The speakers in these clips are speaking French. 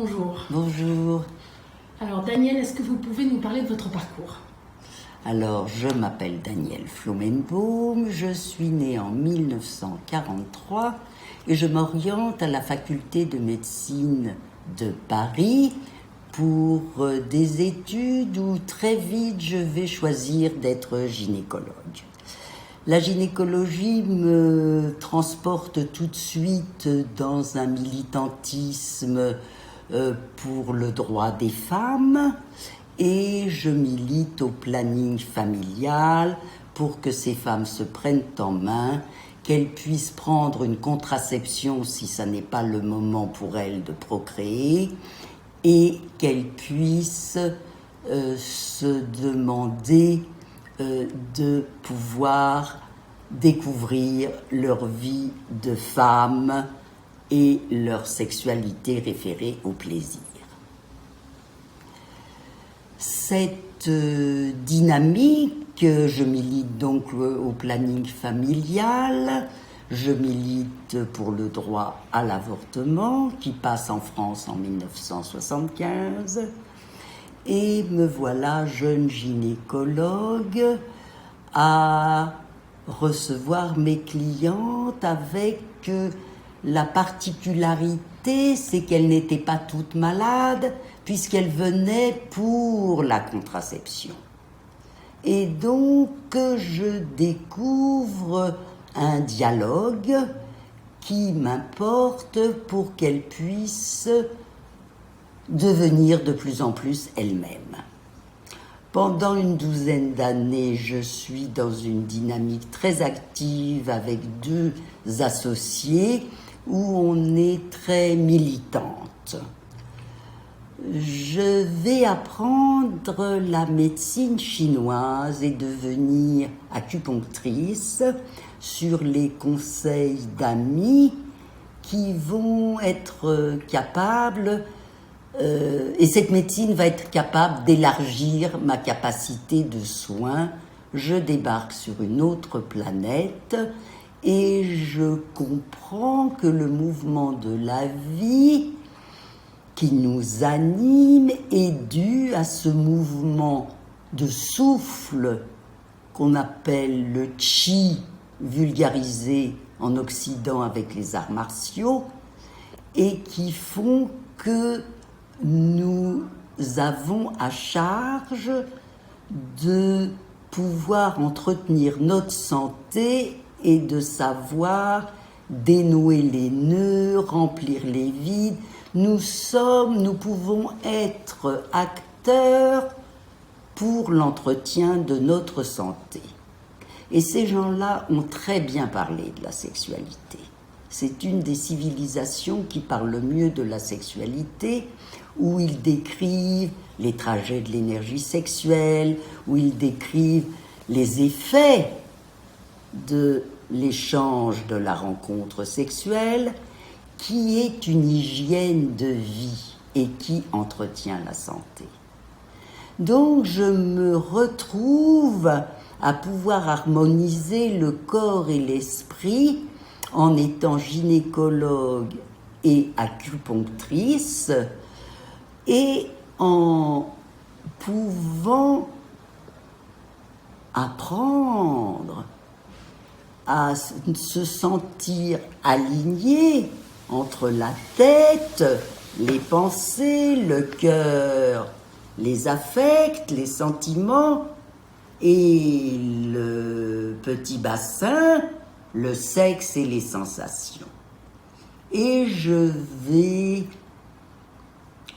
Bonjour. Bonjour. Alors Daniel, est-ce que vous pouvez nous parler de votre parcours? Alors, je m'appelle Daniel Flomenbaum, je suis née en 1943 et je m'oriente à la faculté de médecine de Paris pour des études où très vite je vais choisir d'être gynécologue. La gynécologie me transporte tout de suite dans un militantisme pour le droit des femmes et je milite au planning familial pour que ces femmes se prennent en main, qu'elles puissent prendre une contraception si ça n'est pas le moment pour elles de procréer et qu'elles puissent se demander de pouvoir découvrir leur vie de femme et leur sexualité référée au plaisir. Cette dynamique, je milite donc au planning familial, je milite pour le droit à l'avortement qui passe en France en 1975 et me voilà jeune gynécologue à recevoir mes clientes avec la particularité, c'est qu'elles n'étaient pas toutes malades puisqu'elles venaient pour la contraception. Et donc je découvre un dialogue qui m'importe pour qu'elles puissent devenir de plus en plus elles-mêmes. Pendant une douzaine d'années, je suis dans une dynamique très active avec deux associés où on est très militante. Je vais apprendre la médecine chinoise et devenir acupunctrice sur les conseils d'amis qui vont être capables et cette médecine va être capable d'élargir ma capacité de soins. Je débarque sur une autre planète et je comprends que le mouvement de la vie qui nous anime est dû à ce mouvement de souffle qu'on appelle le chi, vulgarisé en Occident avec les arts martiaux, et qui font que nous avons à charge de pouvoir entretenir notre santé et de savoir dénouer les nœuds, remplir les vides. Nous pouvons être acteurs pour l'entretien de notre santé. Et ces gens-là ont très bien parlé de la sexualité. C'est une des civilisations qui parle le mieux de la sexualité, où ils décrivent les trajets de l'énergie sexuelle, où ils décrivent les effets de l'échange de la rencontre sexuelle, qui est une hygiène de vie et qui entretient la santé. Donc je me retrouve à pouvoir harmoniser le corps et l'esprit en étant gynécologue et acupunctrice et en pouvant apprendre à se sentir aligné entre la tête, les pensées, le cœur, les affects, les sentiments et le petit bassin, le sexe et les sensations. Et je vais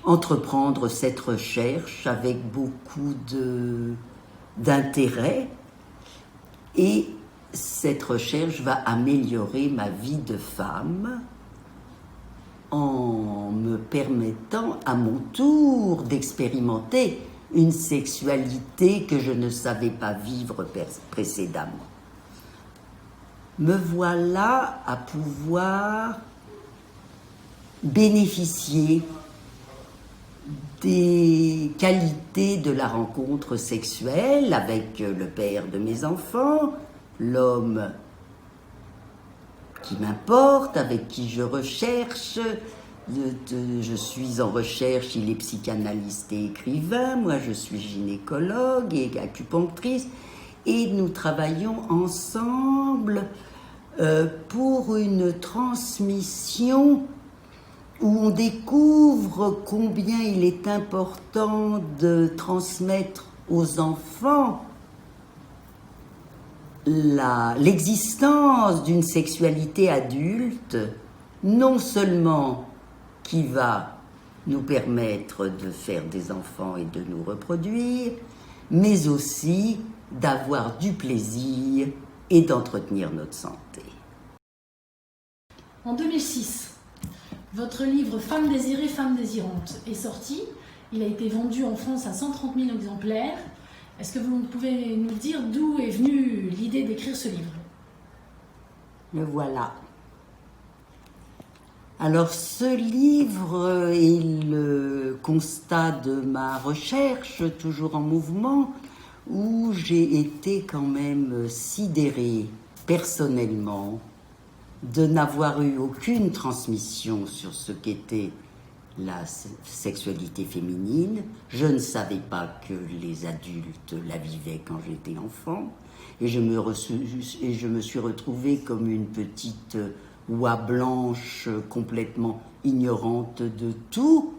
entreprendre cette recherche avec beaucoup d'intérêt et cette recherche va améliorer ma vie de femme en me permettant à mon tour d'expérimenter une sexualité que je ne savais pas vivre précédemment. Me voilà à pouvoir bénéficier des qualités de la rencontre sexuelle avec le père de mes enfants, l'homme qui m'importe, avec qui je recherche Je suis en recherche, il est psychanalyste et écrivain, moi je suis gynécologue et acupunctrice, et nous travaillons ensemble pour une transmission où on découvre combien il est important de transmettre aux enfants l'existence d'une sexualité adulte, non seulement qui va nous permettre de faire des enfants et de nous reproduire, mais aussi d'avoir du plaisir et d'entretenir notre santé. En 2006, votre livre « Femmes désirées, femmes désirantes » est sorti. Il a été vendu en France à 130 000 exemplaires. Est-ce que vous pouvez nous dire d'où est venue l'idée d'écrire ce livre? Le voilà. Alors ce livre est le constat de ma recherche, toujours en mouvement, où j'ai été quand même sidérée personnellement de n'avoir eu aucune transmission sur ce qu'était la sexualité féminine. Je ne savais pas que les adultes la vivaient quand j'étais enfant, et je me suis retrouvée comme une petite oie blanche complètement ignorante de tout,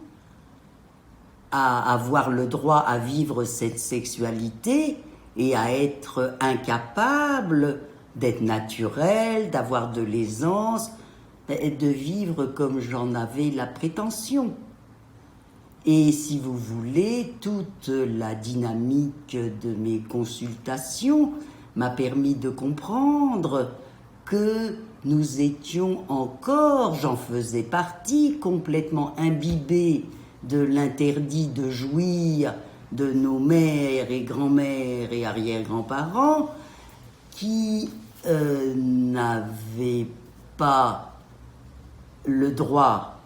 à avoir le droit à vivre cette sexualité et à être incapable d'être naturelle, d'avoir de l'aisance, de vivre comme j'en avais la prétention. Et si vous voulez, toute la dynamique de mes consultations m'a permis de comprendre que nous étions encore, j'en faisais partie, complètement imbibés de l'interdit de jouir de nos mères et grand-mères et arrière-grands-parents qui n'avaient pas le droit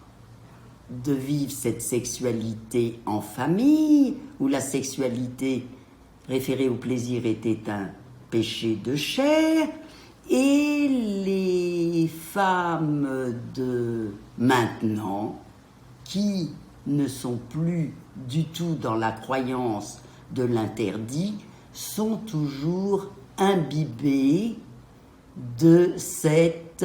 de vivre cette sexualité en famille, où la sexualité référée au plaisir était un péché de chair, et les femmes de maintenant, qui ne sont plus du tout dans la croyance de l'interdit, sont toujours imbibées de cet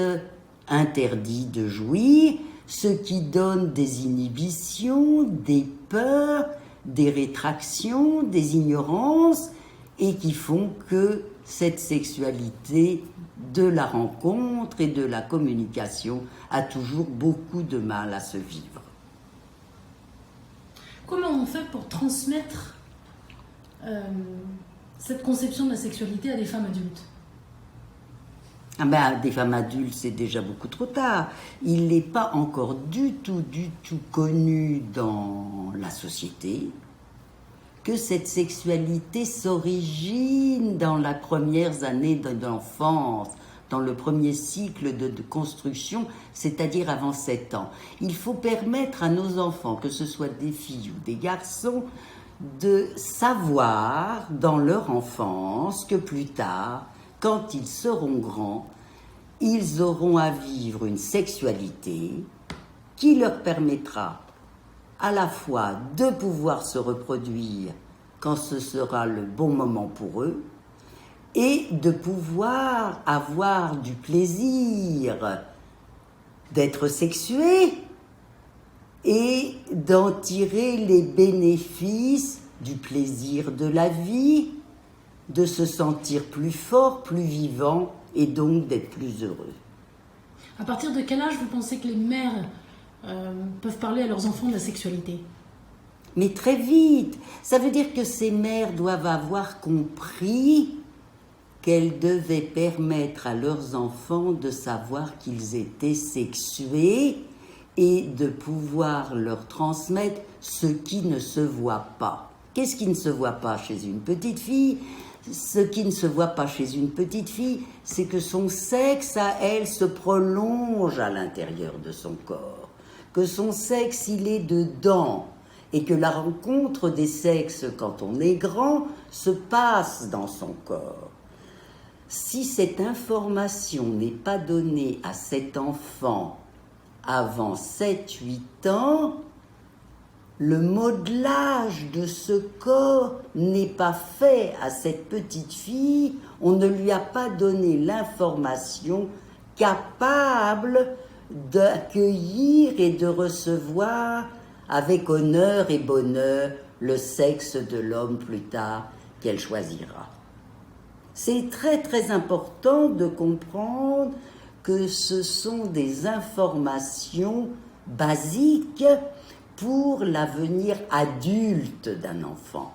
interdit de jouir, ce qui donne des inhibitions, des peurs, des rétractions, des ignorances, et qui font que cette sexualité de la rencontre et de la communication a toujours beaucoup de mal à se vivre. Comment on fait pour transmettre cette conception de la sexualité à des femmes adultes? Des femmes adultes, c'est déjà beaucoup trop tard. Il n'est pas encore du tout connu dans la société que cette sexualité s'origine dans les premières années de l'enfance, dans le premier cycle de construction, c'est-à-dire avant 7 ans. Il faut permettre à nos enfants, que ce soit des filles ou des garçons, de savoir dans leur enfance que plus tard, quand ils seront grands, ils auront à vivre une sexualité qui leur permettra à la fois de pouvoir se reproduire quand ce sera le bon moment pour eux et de pouvoir avoir du plaisir d'être sexués et d'en tirer les bénéfices du plaisir de la vie, de se sentir plus fort, plus vivant et donc d'être plus heureux. À partir de quel âge vous pensez que les mères peuvent parler à leurs enfants de la sexualité? Mais très vite. Ça veut dire que ces mères doivent avoir compris qu'elles devaient permettre à leurs enfants de savoir qu'ils étaient sexués et de pouvoir leur transmettre ce qui ne se voit pas. Qu'est-ce qui ne se voit pas chez une petite fille? Ce qui ne se voit pas chez une petite fille, c'est que son sexe, à elle, se prolonge à l'intérieur de son corps. Que son sexe, il est dedans. Et que la rencontre des sexes, quand on est grand, se passe dans son corps. Si cette information n'est pas donnée à cet enfant avant 7-8 ans, le modelage de ce corps n'est pas fait à cette petite fille, on ne lui a pas donné l'information capable d'accueillir et de recevoir avec honneur et bonheur le sexe de l'homme plus tard qu'elle choisira. C'est très très important de comprendre que ce sont des informations basiques pour l'avenir adulte d'un enfant.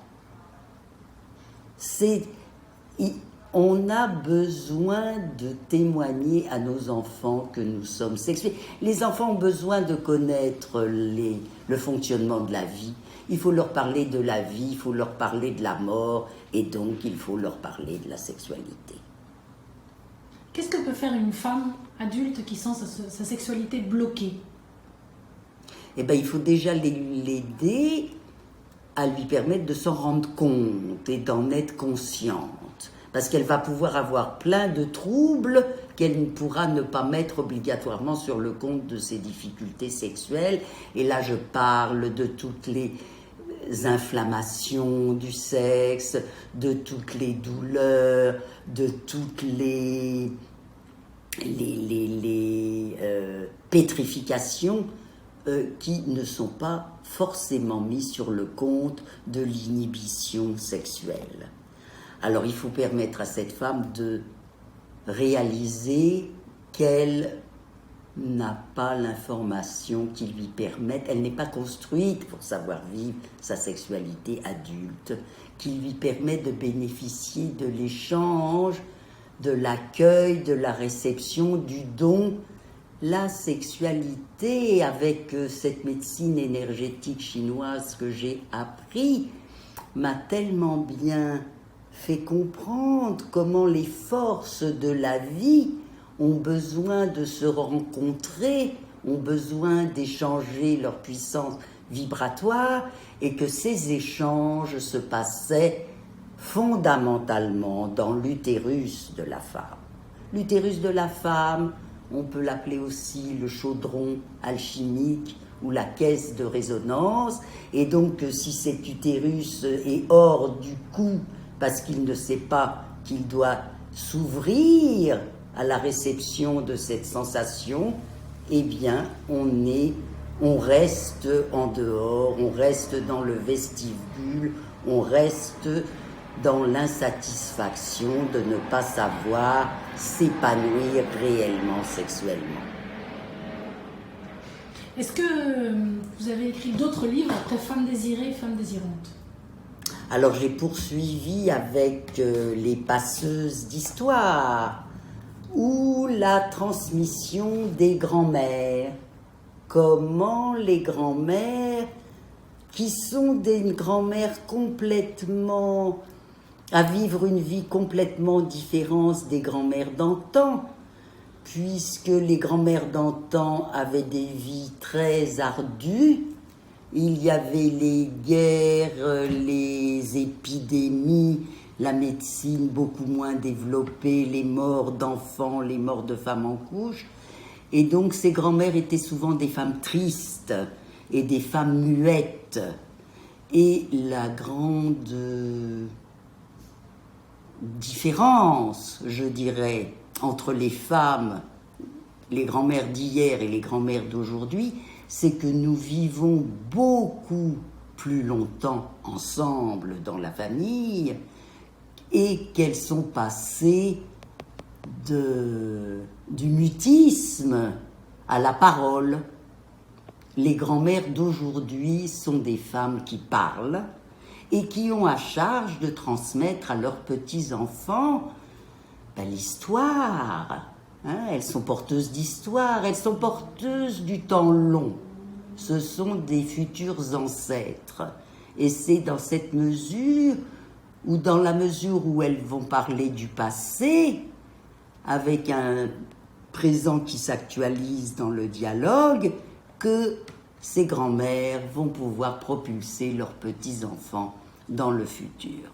On a besoin de témoigner à nos enfants que nous sommes sexués. Les enfants ont besoin de connaître le fonctionnement de la vie. Il faut leur parler de la vie, il faut leur parler de la mort, et donc il faut leur parler de la sexualité. Qu'est-ce que peut faire une femme adulte qui sent sa sexualité bloquée ? Eh bien, il faut déjà l'aider à lui permettre de s'en rendre compte et d'en être consciente. Parce qu'elle va pouvoir avoir plein de troubles qu'elle ne pourra ne pas mettre obligatoirement sur le compte de ses difficultés sexuelles. Et là, je parle de toutes les inflammations du sexe, de toutes les douleurs, de toutes les pétrifications qui ne sont pas forcément mises sur le compte de l'inhibition sexuelle. Alors il faut permettre à cette femme de réaliser qu'elle n'a pas l'information qui lui permette, elle n'est pas construite pour savoir vivre sa sexualité adulte, qui lui permet de bénéficier de l'échange, de l'accueil, de la réception, du don. La sexualité, avec cette médecine énergétique chinoise que j'ai appris, m'a tellement bien fait comprendre comment les forces de la vie ont besoin de se rencontrer, ont besoin d'échanger leur puissance vibratoire, et que ces échanges se passaient fondamentalement dans l'utérus de la femme. L'utérus de la femme, on peut l'appeler aussi le chaudron alchimique ou la caisse de résonance, et donc si cet utérus est hors du coup parce qu'il ne sait pas qu'il doit s'ouvrir à la réception de cette sensation, eh bien on reste en dehors, on reste dans le vestibule, on reste dans l'insatisfaction de ne pas savoir s'épanouir réellement sexuellement. Est-ce que vous avez écrit d'autres livres après Femmes désirées, Femmes désirantes ? Alors j'ai poursuivi avec les passeuses d'histoire, ou la transmission des grands-mères. Comment les grands-mères, qui sont des grands-mères complètement, à vivre une vie complètement différente des grands-mères d'antan, puisque les grands-mères d'antan avaient des vies très ardues. Il y avait les guerres, les épidémies, la médecine beaucoup moins développée, les morts d'enfants, les morts de femmes en couche. Et donc ces grands-mères étaient souvent des femmes tristes et des femmes muettes. Et la grande différence, je dirais, entre les femmes, les grands-mères d'hier et les grands-mères d'aujourd'hui, c'est que nous vivons beaucoup plus longtemps ensemble dans la famille, et qu'elles sont passées du mutisme à la parole. Les grands-mères d'aujourd'hui sont des femmes qui parlent et qui ont à charge de transmettre à leurs petits-enfants l'histoire. Elles sont porteuses d'histoire, elles sont porteuses du temps long. Ce sont des futurs ancêtres. Et c'est dans cette mesure, ou dans la mesure où elles vont parler du passé, avec un présent qui s'actualise dans le dialogue, que ces grands-mères vont pouvoir propulser leurs petits-enfants dans le futur.